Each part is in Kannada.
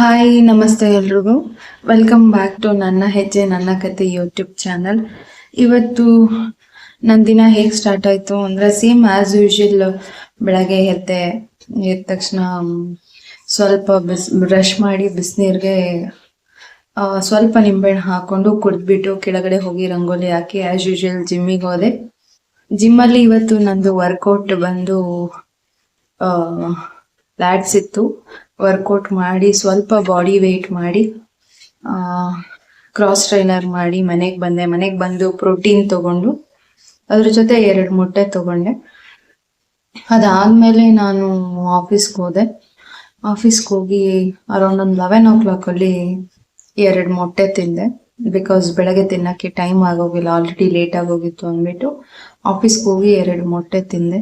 ಹಾಯ್ ನಮಸ್ತೆ ಎಲ್ರಿಗೂ. ವೆಲ್ಕಮ್ ಬ್ಯಾಕ್ ಟು ನನ್ನ ಹೆಜ್ಜೆ ನನ್ನ ಕತೆ ಯೂಟ್ಯೂಬ್ ಚಾನಲ್. ಇವತ್ತು ನನ್ನ ದಿನ ಹೇಗೆ ಸ್ಟಾರ್ಟ್ ಆಯಿತು ಅಂದರೆ ಸೇಮ್ ಆ್ಯಸ್ ಯೂಶುವಲ್. ಬೆಳಗ್ಗೆ ಎದ್ದ ತಕ್ಷಣ ಸ್ವಲ್ಪ ಬ್ರಷ್ ಮಾಡಿ ಬಿಸಿನೀರಿಗೆ ಸ್ವಲ್ಪ ನಿಂಬೆಹಣ್ಣು ಹಾಕ್ಕೊಂಡು ಕುಡಿದ್ಬಿಟ್ಟು ಕೆಳಗಡೆ ಹೋಗಿ ರಂಗೋಲಿ ಹಾಕಿ ಆ್ಯಸ್ ಯೂಶುವಲ್ ಜಿಮ್ಮಿಗೆ ಹೋದೆ. ಜಿಮ್ಮಲ್ಲಿ ಇವತ್ತು ನಂದು ವರ್ಕೌಟ್ ಬಂದು ಲ್ಯಾಟ್ಸ್ ಇತ್ತು. ವರ್ಕೌಟ್ ಮಾಡಿ ಸ್ವಲ್ಪ ಬಾಡಿ ವೆಯ್ಟ್ ಮಾಡಿ ಕ್ರಾಸ್ ಟ್ರೈನರ್ ಮಾಡಿ ಮನೆಗೆ ಬಂದು ಪ್ರೋಟೀನ್ ತಗೊಂಡು ಅದ್ರ ಜೊತೆ 2 ಮೊಟ್ಟೆ ತಗೊಂಡೆ. ಅದಾದ್ಮೇಲೆ ನಾನು ಆಫೀಸ್ಗೆ ಹೋದೆ. ಆಫೀಸ್ಗೆ ಹೋಗಿ ಅರೌಂಡ್ ಒಂದು 11 o'clock 2 ಮೊಟ್ಟೆ ತಿಂದೆ. ಬಿಕಾಸ್ ಬೆಳಗ್ಗೆ ತಿನ್ನಕ್ಕೆ ಟೈಮ್ ಆಗೋಗಿಲ್ಲ, ಆಲ್ರೆಡಿ ಲೇಟ್ ಆಗೋಗಿತ್ತು ಅಂದ್ಬಿಟ್ಟು ಆಫೀಸ್ಗೆ ಹೋಗಿ 2 ಮೊಟ್ಟೆ ತಿಂದೆ.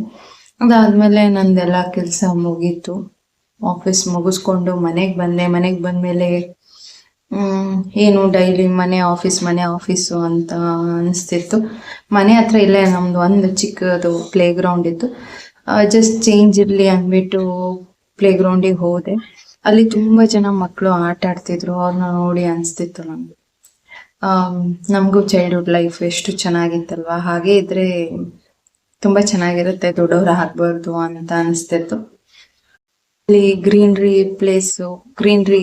ಅದಾದ್ಮೇಲೆ ನಂದೆಲ್ಲ ಕೆಲಸ ಮುಗೀತು. ಆಫೀಸ್ ಮುಗಿಸ್ಕೊಂಡು ಮನೆಗೆ ಬಂದ್ಮೇಲೆ ಏನು ಡೈಲಿ ಮನೆ ಆಫೀಸು ಅಂತ ಅನಿಸ್ತಿತ್ತು. ಮನೆ ಹತ್ರ ಇಲ್ಲೇ ನಮ್ದು ಒಂದು ಚಿಕ್ಕದು ಪ್ಲೇ ಗ್ರೌಂಡ್ ಇತ್ತು. ಜಸ್ಟ್ ಚೇಂಜ್ ಇರಲಿ ಅಂದ್ಬಿಟ್ಟು ಪ್ಲೇ ಗ್ರೌಂಡಿಗೆ ಹೋದೆ. ಅಲ್ಲಿ ತುಂಬಾ ಜನ ಮಕ್ಕಳು ಆಟ ಆಡ್ತಿದ್ರು. ಅವ್ರನ್ನ ನೋಡಿ ಅನಿಸ್ತಿತ್ತು ನಮಗೂ ಚೈಲ್ಡ್ಹುಡ್ ಲೈಫ್ ಎಷ್ಟು ಚೆನ್ನಾಗಿತ್ತಲ್ವಾ, ಹಾಗೆ ಇದ್ರೆ ತುಂಬಾ ಚೆನ್ನಾಗಿರುತ್ತೆ, ದೊಡ್ಡವ್ರ ಆಗ್ಬಾರ್ದು ಅಂತ ಅನಿಸ್ತಿತ್ತು. ಅಲ್ಲಿ ಗ್ರೀನ್ರಿ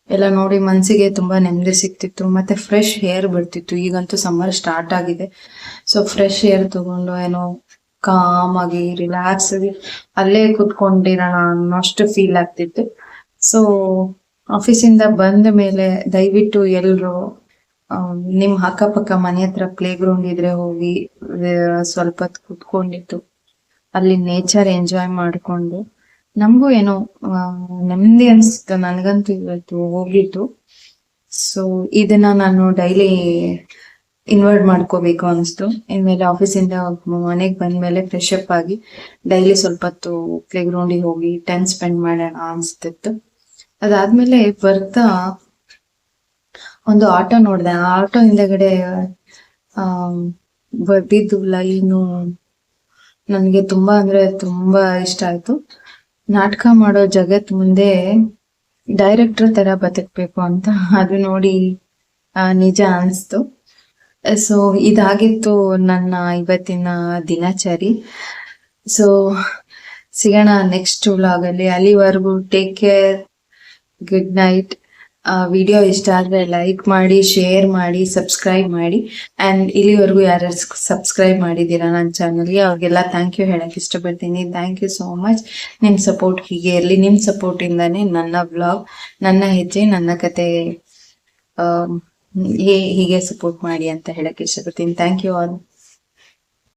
ಎಲ್ಲ ನೋಡಿ ಮನಸ್ಸಿಗೆ ತುಂಬಾ ನೆಮ್ಮದಿ ಸಿಕ್ತಿತ್ತು. ಮತ್ತೆ ಫ್ರೆಶ್ ಏರ್ ಬರ್ತಿತ್ತು. ಈಗಂತೂ ಸಮ್ಮರ್ ಸ್ಟಾರ್ಟ್ ಆಗಿದೆ, ಸೊ ಫ್ರೆಶ್ ಏರ್ ತಗೊಂಡು ಏನೋ ಕಾಮ್ ಆಗಿ ರಿಲ್ಯಾಕ್ಸ್ ಆಗಿ ಅಲ್ಲೇ ಕುತ್ಕೊಂಡಿರೋಣ ಅನ್ನೋಷ್ಟು ಫೀಲ್ ಆಗ್ತಿತ್ತು. ಸೊ ಆಫೀಸಿಂದ ಬಂದ ಮೇಲೆ ದಯವಿಟ್ಟು ಎಲ್ರು ನಿಮ್ ಅಕ್ಕಪಕ್ಕ ಮನೆ ಹತ್ರ ಪ್ಲೇ ಗ್ರೌಂಡ್ ಇದ್ರೆ ಹೋಗಿ ಸ್ವಲ್ಪ ಹೊತ್ತು ಕುತ್ಕೊಂಡಿತ್ತು ಅಲ್ಲಿ ನೇಚರ್ ಎಂಜಾಯ್ ಮಾಡ್ಕೊಂಡು ನಮಗೂ ಏನೋ ನೆಮ್ಮದಿ ಅನ್ಸ್ತು. ನನಗಂತೂ ಇವತ್ತು ಹೋಗಿತ್ತು. ಸೊ ಇದನ್ನ ನಾನು ಡೈಲಿ ಇನ್ವರ್ಟ್ ಮಾಡ್ಕೋಬೇಕು ಅನಿಸ್ತು. ಇನ್ಮೇಲೆ ಆಫೀಸಿಂದ ಮನೆಗೆ ಬಂದ್ಮೇಲೆ ಫ್ರೆಶ್ ಅಪ್ ಆಗಿ ಡೈಲಿ ಸ್ವಲ್ಪ ಹೊತ್ತು ಪ್ಲೇ ಗ್ರೌಂಡಿಗೆ ಹೋಗಿ ಟೈಮ್ ಸ್ಪೆಂಡ್ ಮಾಡೋಣ ಅನಿಸ್ತಿತ್ತು. ಅದಾದ್ಮೇಲೆ ಬರ್ತಾ ಒಂದು ಆಟೋ ನೋಡಿದೆ. ಆ ಆಟೋ ಹಿಂದೆಗಡೆ ಬರ್ದಿದ್ದು ಲೈನು ನನಗೆ ತುಂಬಾ ಅಂದ್ರೆ ತುಂಬಾ ಇಷ್ಟ ಆಯ್ತು. ನಾಟಕ ಮಾಡೋ ಜಗತ್ ಮುಂದೆ ಡೈರೆಕ್ಟರ್ ತರ ಬದುಕ್ಬೇಕು ಅಂತ. ಅದು ನೋಡಿ ನಿಜ ಅನಿಸ್ತು. ಸೊ ಇದಾಗಿತ್ತು ನನ್ನ ಇವತ್ತಿನ ದಿನಚರಿ. ಸೊ ಸಿಗೋಣ ನೆಕ್ಸ್ಟ್ ವ್ಲಾಗಲ್ಲಿ. ಅಲ್ಲಿವರೆಗೂ take care, good night. Video ಇಷ್ಟ ಆದ್ರೆ ಲೈಕ್ ಮಾಡಿ, ಶೇರ್ ಮಾಡಿ, ಸಬ್ಸ್ಕ್ರೈಬ್ ಮಾಡಿ. ಅಂಡ್ ಇಲ್ಲಿವರೆಗೂ ಯಾರ್ಯಾರು ಸಬ್ಸ್ಕ್ರೈಬ್ ಮಾಡಿದ್ದೀರಾ ನನ್ನ ಚಾನಲ್ಗೆ ಅವ್ರಿಗೆಲ್ಲ ಥ್ಯಾಂಕ್ ಯು ಹೇಳಕ್ ಇಷ್ಟಪಡ್ತೀನಿ. Thank you so much. ನಿಮ್ಮ ಸಪೋರ್ಟ್ ಹೀಗೆ ಇರಲಿ. ನಿಮ್ಮ ಸಪೋರ್ಟ್ ಇಂದಾನೆ ನನ್ನ ವ್ಲಾಗ್, ನನ್ನ ಹೆಜ್ಜೆ ನನ್ನ ಕತೆ ಹೀಗೆ ಸಪೋರ್ಟ್ ಮಾಡಿ ಅಂತ ಹೇಳಕ್ ಇಷ್ಟಪಡ್ತೀನಿ. Thank you all.